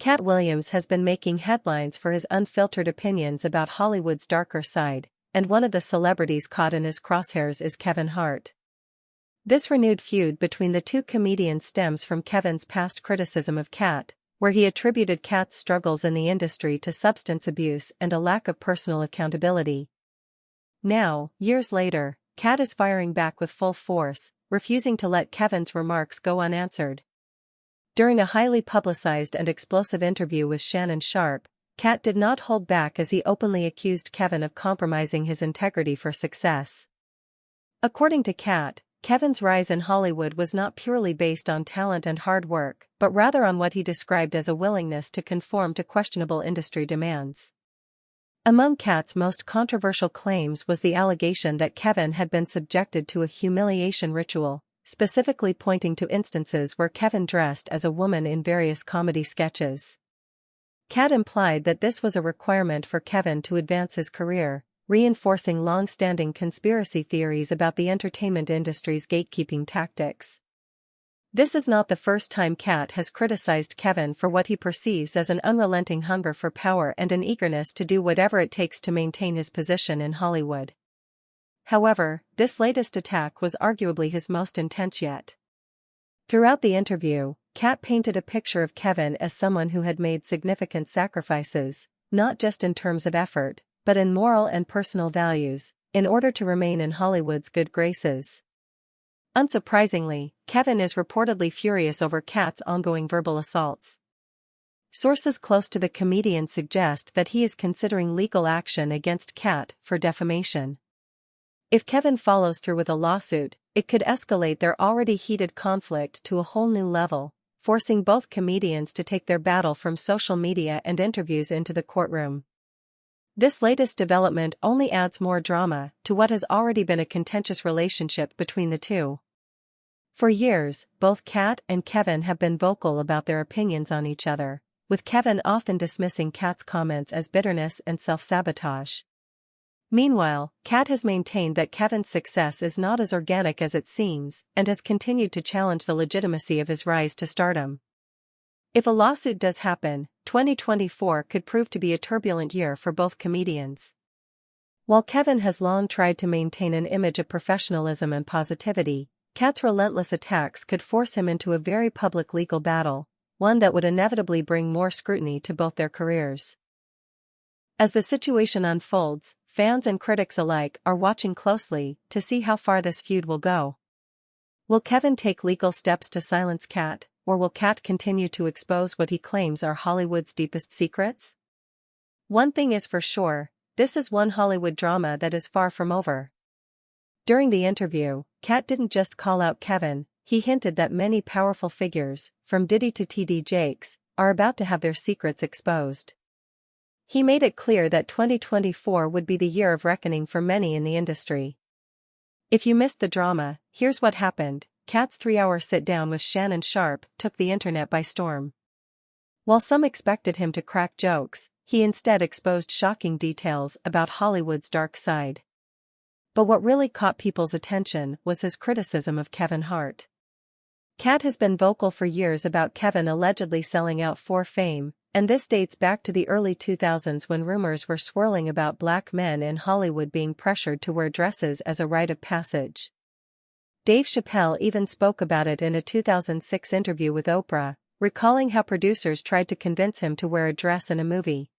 Katt Williams has been making headlines for his unfiltered opinions about Hollywood's darker side, and one of the celebrities caught in his crosshairs is Kevin Hart. This renewed feud between the two comedians stems from Kevin's past criticism of Katt, where he attributed Katt's struggles in the industry to substance abuse and a lack of personal accountability. Now, years later, Katt is firing back with full force, refusing to let Kevin's remarks go unanswered. During a highly publicized and explosive interview with Shannon Sharpe, Katt did not hold back as he openly accused Kevin of compromising his integrity for success. According to Katt, Kevin's rise in Hollywood was not purely based on talent and hard work, but rather on what he described as a willingness to conform to questionable industry demands. Among Katt's most controversial claims was the allegation that Kevin had been subjected to a humiliation ritual, specifically pointing to instances where Kevin dressed as a woman in various comedy sketches. Katt implied that this was a requirement for Kevin to advance his career, reinforcing long-standing conspiracy theories about the entertainment industry's gatekeeping tactics. This is not the first time Katt has criticized Kevin for what he perceives as an unrelenting hunger for power and an eagerness to do whatever it takes to maintain his position in Hollywood. However, this latest attack was arguably his most intense yet. Throughout the interview, Katt painted a picture of Kevin as someone who had made significant sacrifices, not just in terms of effort, but in moral and personal values, in order to remain in Hollywood's good graces. Unsurprisingly, Kevin is reportedly furious over Katt's ongoing verbal assaults. Sources close to the comedian suggest that he is considering legal action against Katt for defamation. If Kevin follows through with a lawsuit, it could escalate their already heated conflict to a whole new level, forcing both comedians to take their battle from social media and interviews into the courtroom. This latest development only adds more drama to what has already been a contentious relationship between the two. For years, both Katt and Kevin have been vocal about their opinions on each other, with Kevin often dismissing Katt's comments as bitterness and self-sabotage. Meanwhile, Katt has maintained that Kevin's success is not as organic as it seems, and has continued to challenge the legitimacy of his rise to stardom. If a lawsuit does happen, 2024 could prove to be a turbulent year for both comedians. While Kevin has long tried to maintain an image of professionalism and positivity, Katt's relentless attacks could force him into a very public legal battle, one that would inevitably bring more scrutiny to both their careers. As the situation unfolds, fans and critics alike are watching closely to see how far this feud will go. Will Kevin take legal steps to silence Katt, or will Katt continue to expose what he claims are Hollywood's deepest secrets? One thing is for sure, this is one Hollywood drama that is far from over. During the interview, Katt didn't just call out Kevin, he hinted that many powerful figures, from Diddy to T.D. Jakes, are about to have their secrets exposed. He made it clear that 2024 would be the year of reckoning for many in the industry. If you missed the drama, here's what happened. Katt's 3-hour sit-down with Shannon Sharpe took the internet by storm. While some expected him to crack jokes, he instead exposed shocking details about Hollywood's dark side. But what really caught people's attention was his criticism of Kevin Hart. Katt has been vocal for years about Kevin allegedly selling out for fame, and this dates back to the early 2000s when rumors were swirling about black men in Hollywood being pressured to wear dresses as a rite of passage. Dave Chappelle even spoke about it in a 2006 interview with Oprah, recalling how producers tried to convince him to wear a dress in a movie.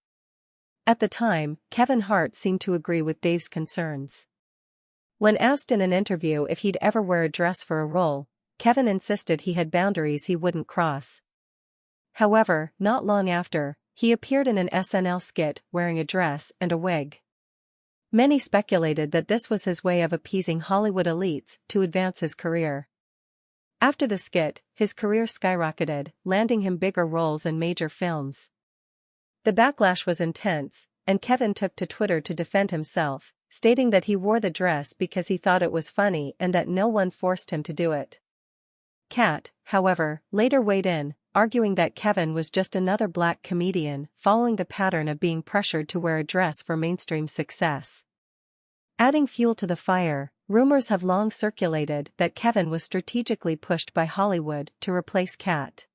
At the time, Kevin Hart seemed to agree with Dave's concerns. When asked in an interview if he'd ever wear a dress for a role, Kevin insisted he had boundaries he wouldn't cross. However, not long after, he appeared in an SNL skit wearing a dress and a wig. Many speculated that this was his way of appeasing Hollywood elites to advance his career. After the skit, his career skyrocketed, landing him bigger roles in major films. The backlash was intense, and Kevin took to Twitter to defend himself, stating that he wore the dress because he thought it was funny and that no one forced him to do it. Katt, however, later weighed in, arguing that Kevin was just another black comedian following the pattern of being pressured to wear a dress for mainstream success. Adding fuel to the fire, rumors have long circulated that Kevin was strategically pushed by Hollywood to replace Katt.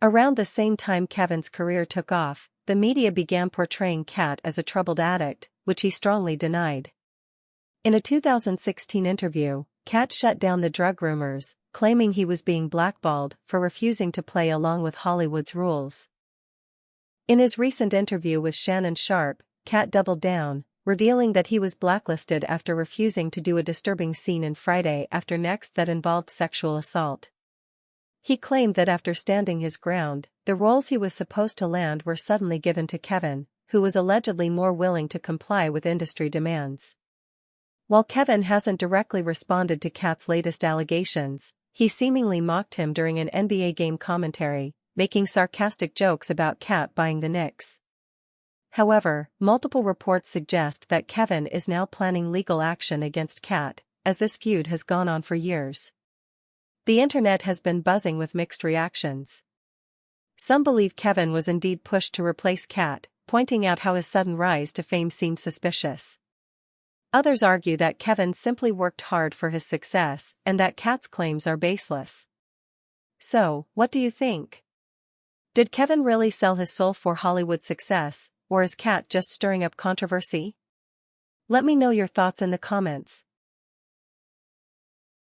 Around the same time Kevin's career took off, the media began portraying Katt as a troubled addict, which he strongly denied. In a 2016 interview, Katt shut down the drug rumors, claiming he was being blackballed for refusing to play along with Hollywood's rules. In his recent interview with Shannon Sharpe, Katt doubled down, revealing that he was blacklisted after refusing to do a disturbing scene in Friday After Next that involved sexual assault. He claimed that after standing his ground, the roles he was supposed to land were suddenly given to Kevin, who was allegedly more willing to comply with industry demands. While Kevin hasn't directly responded to Katt's latest allegations, he seemingly mocked him during an NBA game commentary, making sarcastic jokes about Katt buying the Knicks. However, multiple reports suggest that Kevin is now planning legal action against Katt, as this feud has gone on for years. The internet has been buzzing with mixed reactions. Some believe Kevin was indeed pushed to replace Katt, pointing out how his sudden rise to fame seemed suspicious. Others argue that Kevin simply worked hard for his success and that Katt's claims are baseless. So, what do you think? Did Kevin really sell his soul for Hollywood success, or is Katt just stirring up controversy? Let me know your thoughts in the comments.